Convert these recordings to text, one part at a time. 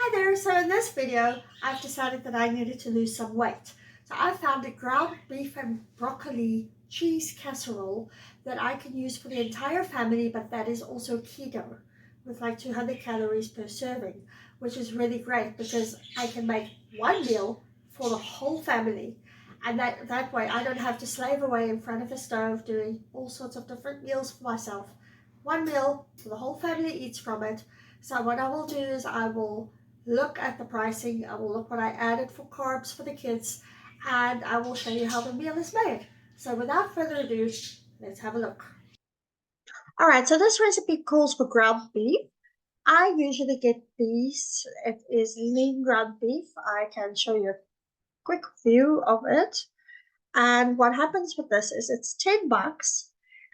Hi there, so in this video, I've decided that I needed to lose some weight. So I found a ground beef and broccoli cheese casserole that I can use for the entire family, but that is also keto with like 200 calories per serving, which is really great because I can make one meal for the whole family. And that way I don't have to slave away in front of the stove doing all sorts of different meals for myself. One meal, the whole family eats from it. So what I will do is I will look at the pricing. I will look what I added for carbs for the kids, and I will show you how the meal is made. So without further ado, let's have a look. All right, so this recipe calls for ground beef. I usually get these. It is lean ground beef. I can show you a quick view of it. And what happens with this is it's $10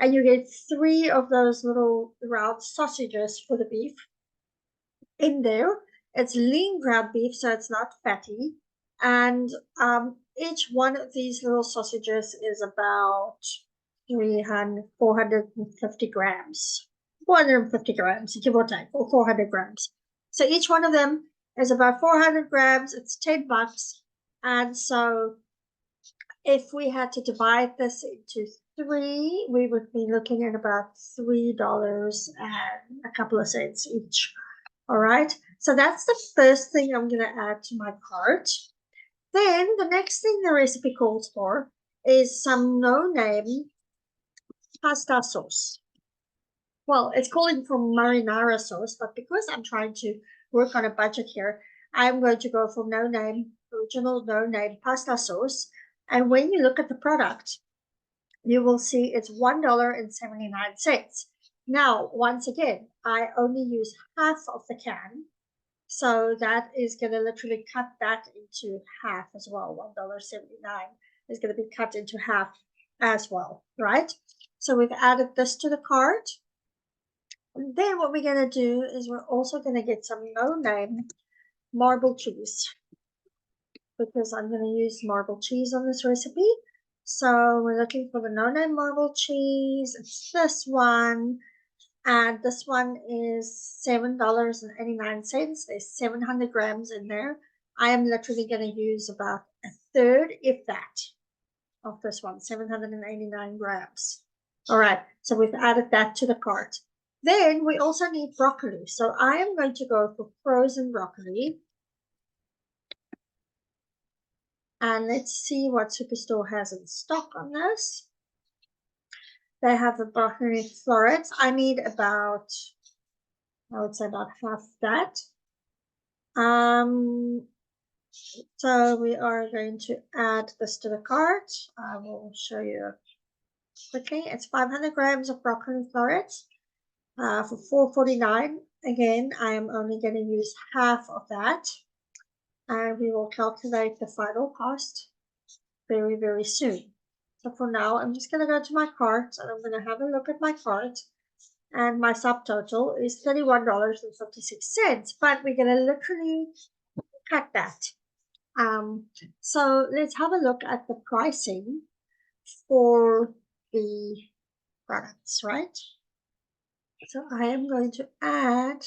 and you get three of those little round sausages for the beef in there. It's lean ground beef, so it's not fatty. And each one of these little sausages is about 450 grams. 450 grams, give or take, or 400 grams. So each one of them is about 400 grams. It's $10. And so if we had to divide this into three, we would be looking at about $3 and a couple of cents each. All right, so that's the first thing I'm going to add to my cart. Then the next thing the recipe calls for is some no-name pasta sauce. Well, it's calling for marinara sauce, but because I'm trying to work on a budget here, I'm going to go for no-name, original no-name pasta sauce. And when you look at the product, you will see it's $1.79. Now, once again, I only use half of the can. So that is going to literally cut that into half as well. $1.79 is going to be cut into half as well, right? So we've added this to the cart. And then what we're going to do is we're also going to get some no-name marble cheese because I'm going to use marble cheese on this recipe. So we're looking for the no-name marble cheese. It's this one. And this one is $7.89. There's 700 grams in there. I am literally going to use about a third, if that, of this one, 789 grams. All right, so we've added that to the cart. Then we also need broccoli. So I am going to go for frozen broccoli. And let's see what Superstore has in stock on this. They have the broccoli florets. I need about, I would say about half that. So we are going to add this to the cart. I will show you quickly. It's 500 grams of broccoli florets for $4.49. Again, I am only going to use half of that. And we will calculate the final cost very, very soon. So for now, I'm just going to go to my cart and I'm going to have a look at my cart. And my subtotal is $31.56. But we're going to literally cut that. So let's have a look at the pricing for the products, right? So I am going to add,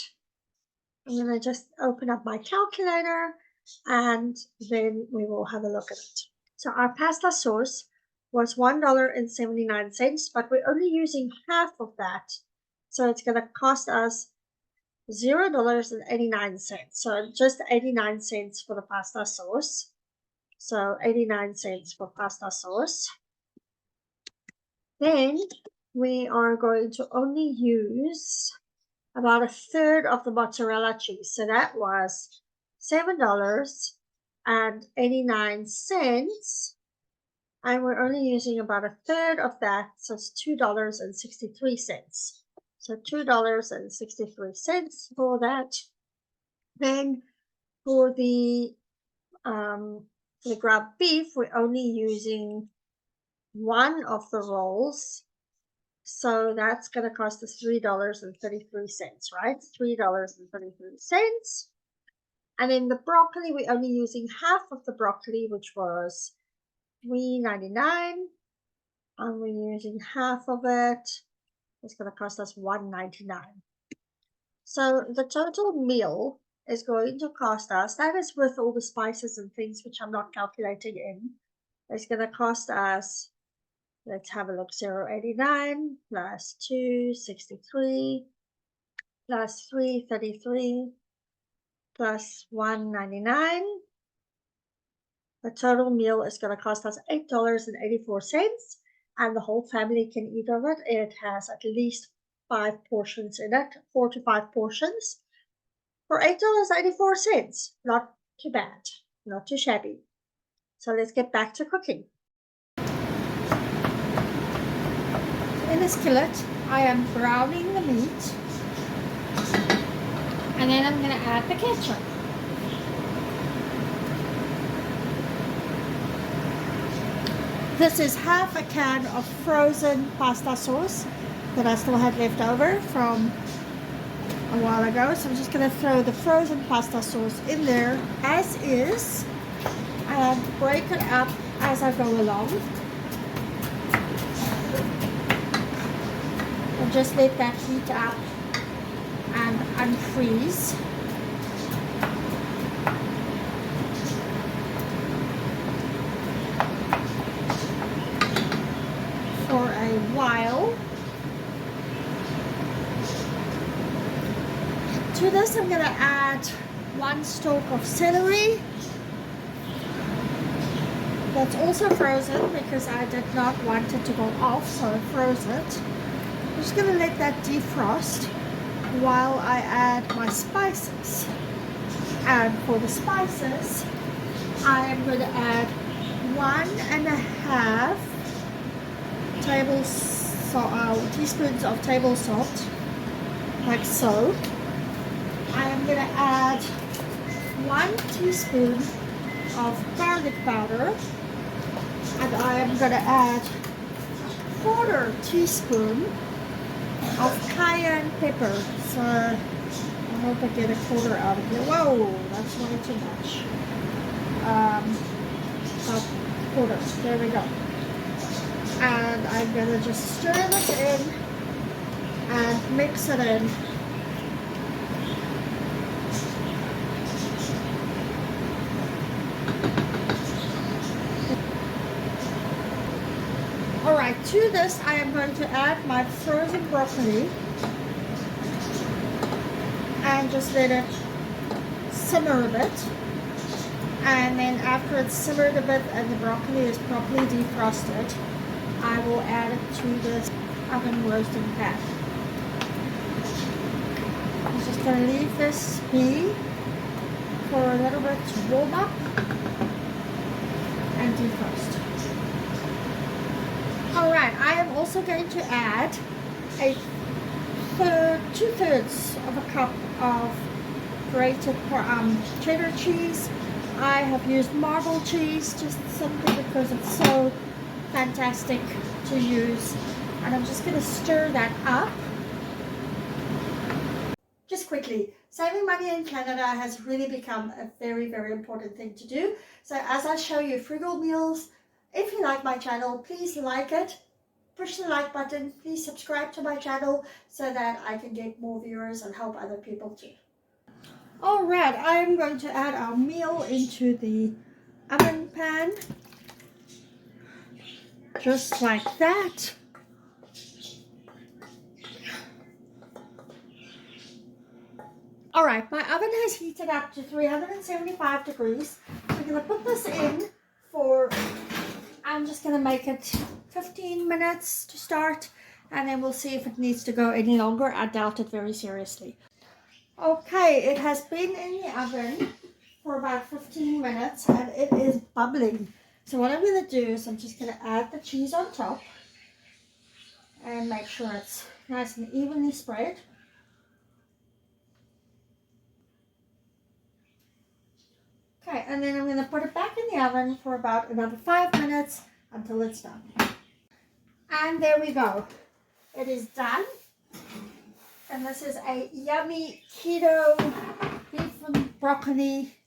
I'm going to just open up my calculator and then we will have a look at it. So our pasta sauce was $1.79, but we're only using half of that. So it's going to cost us $0.89. So just 89 cents for the pasta sauce. So 89 cents for pasta sauce. Then we are going to only use about a third of the mozzarella cheese. So that was $7.89. And we're only using about a third of that. So it's $2.63. So $2.63 for that. Then for the ground beef, we're only using one of the rolls. So that's going to cost us $3.33, right? $3.33. And then the broccoli, we're only using half of the broccoli, which was $3.99. And we're using half of it. It's going to cost us $1.99. So the total meal is going to cost us, that is with all the spices and things which I'm not calculating in, it's going to cost us, let's have a look, 0.89 plus 2.63 plus 3.33 plus 1.99. The total meal is going to cost us $8.84, and the whole family can eat of it. It has at least 5 portions in it, 4 to 5 portions, for $8.84. Not too bad, not too shabby. So let's get back to cooking. In the skillet, I am browning the meat, and then I'm going to add the ketchup. This is half a can of frozen pasta sauce that I still had left over from a while ago. So I'm just going to throw the frozen pasta sauce in there as is and break it up as I go along. And just let that heat up and unfreeze. For a while. To this I'm going to add 1 stalk of celery. That's also frozen because I did not want it to go off, so I froze it. I'm just going to let that defrost while I add my spices. And for the spices, I am going to add 1.5 teaspoons of table salt, like so. I am going to add 1 teaspoon of garlic powder, and I am going to add 1/4 teaspoon of cayenne pepper. So I hope I get 1/4 out of here. Whoa, that's way too much. About 1/4. There we go. And I'm going to just stir this in and mix it in. Alright, to this I am going to add my frozen broccoli and just let it simmer a bit. And then after it's simmered a bit and the broccoli is properly defrosted, I will add it to this oven roasting pan. I'm just going to leave this be for a little bit to warm up and defrost. Alright, I am also going to add a 2/3 of a cup of grated cheddar cheese. I have used marble cheese just simply because it's so fantastic to use, and I'm just going to stir that up. Just quickly, saving money in Canada has really become a very, very important thing to do. So as I show you frugal meals, if you like my channel, please like it, push the like button, please subscribe to my channel so that I can get more viewers and help other people too. Alright, I am going to add our meal into the oven pan. Just like that. Alright, my oven has heated up to 375 degrees. I'm going to put this in for, I'm just going to make it 15 minutes to start, and then we'll see if it needs to go any longer. I doubt it very seriously. Okay, it has been in the oven for about 15 minutes and it is bubbling. So what I'm going to do is I'm just going to add the cheese on top and make sure it's nice and evenly spread. Okay, and then I'm going to put it back in the oven for about another 5 minutes until it's done. And there we go. It is done. And this is a yummy keto beef and broccoli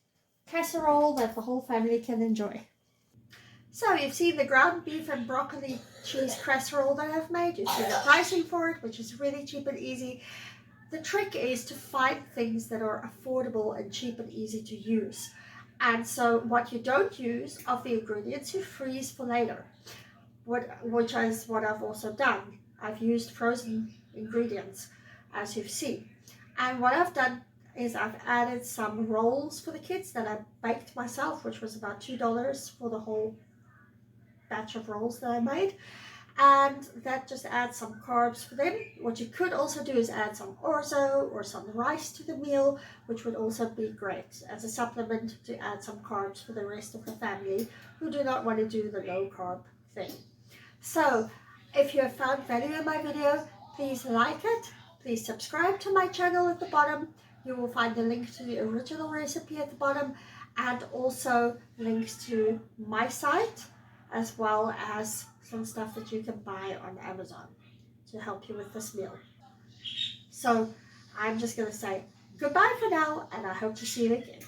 casserole that the whole family can enjoy. So you've seen the ground beef and broccoli cheese casserole that I've made. You see the pricing for it, which is really cheap and easy. The trick is to find things that are affordable and cheap and easy to use. And so what you don't use of the ingredients, you freeze for later, which is what I've also done. I've used frozen ingredients, as you've seen. And what I've done is I've added some rolls for the kids that I baked myself, which was about $2 for the whole batch of rolls that I made. And that just adds some carbs for them. What you could also do is add some orzo or some rice to the meal, which would also be great as a supplement to add some carbs for the rest of the family who do not want to do the low carb thing. So if you have found value in my video, please like it. Please subscribe to my channel at the bottom. You will find the link to the original recipe at the bottom, and also links to my site, as well as some stuff that you can buy on Amazon to help you with this meal. So I'm just going to say goodbye for now, and I hope to see you again.